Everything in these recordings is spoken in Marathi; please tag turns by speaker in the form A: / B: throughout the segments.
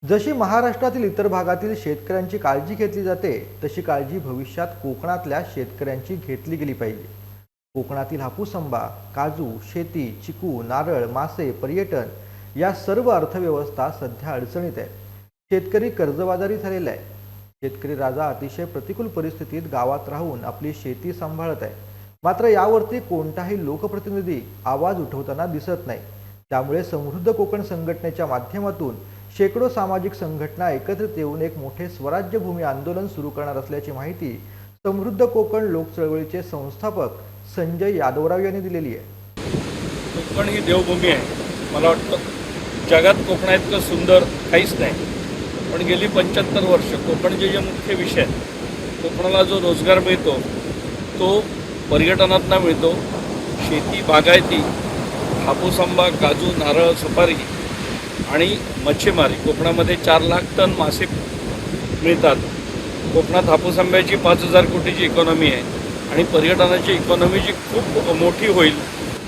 A: जशी महाराष्ट्रातील इतर भागातील शेतकऱ्यांची काळजी घेतली जाते तशी काळजी भविष्यात कोकणातल्या शेतकऱ्यांची घेतली गेली पाहिजे। कोकणातील हापूस आंबा, काजू, शेती, चिकू, नारळ, मासे, पर्यटन या सर्व अर्थव्यवस्था सध्या अडचणीत आहे। शेतकरी कर्जबाजारी झालेला आहे। शेतकरी राजा अतिशय प्रतिकूल परिस्थितीत गावात राहून आपली शेती सांभाळत आहे। मात्र यावरती कोणताही लोकप्रतिनिधी आवाज उठवताना दिसत नाही। त्यामुळे समृद्ध कोकण संघटनेच्या माध्यमातून शेकडो सामाजिक संघटना एकत्रित येऊन एक मोठे स्वराज्य भूमी आंदोलन सुरू करणार असल्याची माहिती समृद्ध कोकण लोक चळवळीचे संस्थापक संजय यादवराव यांनी दिलेली आहे।
B: कोकण ही देवभूमी आहे। मला वाटतं जगात कोकणाइतकं सुंदर काहीच नाही। पण गेली 75 वर्ष कोकणचे जे मुख्य विषय आहेत, कोकणाला जो रोजगार मिळतो तो पर्यटनातून मिळतो। शेती, बागायती, हापूस आंबा, काजू, नारळ, सुपारी आणि मच्छीमारी। कोकणामध्ये 4 लाख टन मासे मिळतात। कोकणात हापूस आंब्याची 5000 कोटीची इकॉनॉमी आहे आणि पर्यटनाची इकॉनॉमी जी खूप मोठी होईल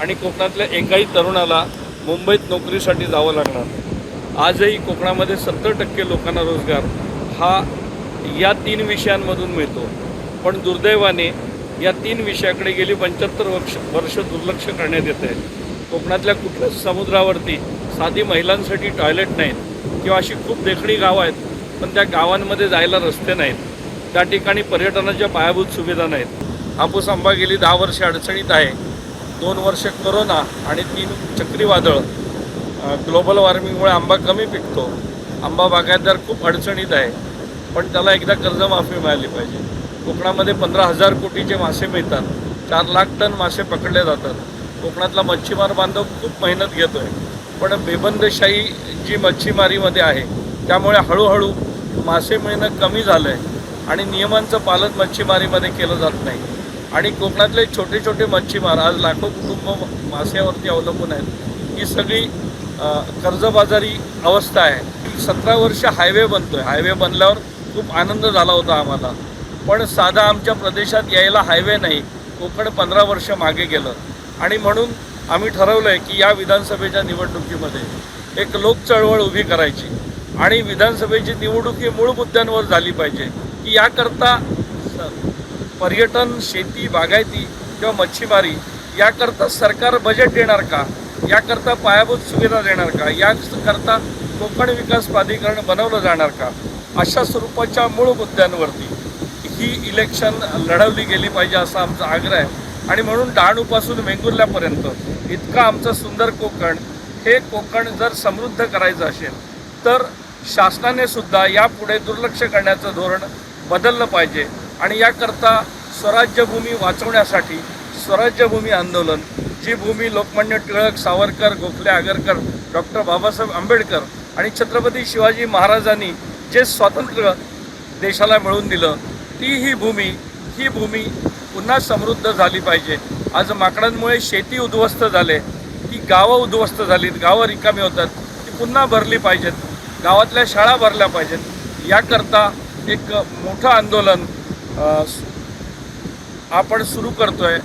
B: आणि कोकणातल्या एकाही तरुणाला मुंबईत नोकरीसाठी जावं लागणार। आजही कोकणामध्ये 70% लोकांना रोजगार हा या 3 विषयांमधून मिळतो। पण दुर्दैवाने या 3 विषयाकडे गेली 75 वर्ष दुर्लक्ष करण्यात येत आहे। कोकणातल्या कुठल्याच समुद्रावरती साधी महिलांसाठी टॉयलेट नाहीत किंवा अशी खूप देखणी गावं आहेत, पण त्या गावांमध्ये जायला रस्ते नाहीत। त्या ठिकाणी पर्यटनाच्या पायाभूत सुविधा नाहीत। हापूस आंबा गेली 10 वर्षे अडचणीत आहे। 2 वर्ष कोरोना आणि 3 चक्रीवादळ, ग्लोबल वॉर्मिंगमुळे आंबा कमी पिकतो। आंबा बागायतदार खूप अडचणीत आहे, पण त्याला एकदा कर्जमाफी मिळाली पाहिजे। कोकणामध्ये 15,000 कोटीचे मासे मिळतात। 4 लाख टन मासे पकडले जातात। कोकणातला मच्छीमार बांधव खूप मेहनत घेतोय, पण बेबंदशाही जी मच्छीमारीमध्ये आहे त्यामुळे हळूहळू मासे मिळणं कमी झालं आहे आणि नियमांचं पालन मच्छीमारीमध्ये केलं जात नाही। आणि कोकणातले छोटे छोटे मच्छीमार आज लाखो कुटुंब मासेवरती अवलंबून आहेत। ही सगळी कर्जबाजारी अवस्था आहे। 17 वर्ष हायवे बनतोय। हायवे बनल्यावर खूप आनंद झाला होता आम्हाला, पण साधा आमच्या प्रदेशात यायला हायवे नाही। कोकण 15 वर्ष मागे गेलं आणि म्हणून आम्ही ठरवलं आहे की या विधानसभेच्या निवडणुकीमध्ये एक लोक चळवळ उभी करायची आणि विधानसभेची निवडणूक ही मूळ मुद्द्यांवर झाली पाहिजे की याकरता पर्यटन, शेती, बागायती किंवा मच्छीमारी याकरता सरकार बजेट देणार का, याकरता पायाभूत सुविधा देणार का, याकरता कोकण विकास प्राधिकरण बनवलं जाणार का, अशा स्वरूपाच्या मूळ मुद्द्यांवरती ही इलेक्शन लढवली गेली पाहिजे असा आमचा आग्रह आहे। आणि म्हणून डहाणूपासून वेंगुर्ल्यापर्यंत इतकं आमचं सुंदर कोकण, हे कोकण जर समृद्ध करायचं असेल तर शासनाने सुद्धा यापुढे दुर्लक्ष करण्याचं धोरण बदललं पाहिजे। आणि याकरता स्वराज्यभूमी वाचवण्यासाठी स्वराज्यभूमी आंदोलन, जी भूमी लोकमान्य टिळक, सावरकर, गोखले, आगरकर, डॉक्टर बाबासाहेब आंबेडकर आणि छत्रपती शिवाजी महाराजांनी जे स्वातंत्र्य देशाला मिळवून दिलं, ही भूमी पुन्हा समृद्ध झाली पाहिजे। आज माकडांमुळे शेती उद्ध्वस्त झाले, ती गावं उद्ध्वस्त झालीत, गावं रिकामी होतात, ती पुन्हा भरली पाहिजेत, गावातल्या शाळा भरल्या पाहिजेत। याकरता एक मोठं आंदोलन आपण सुरू करतोय।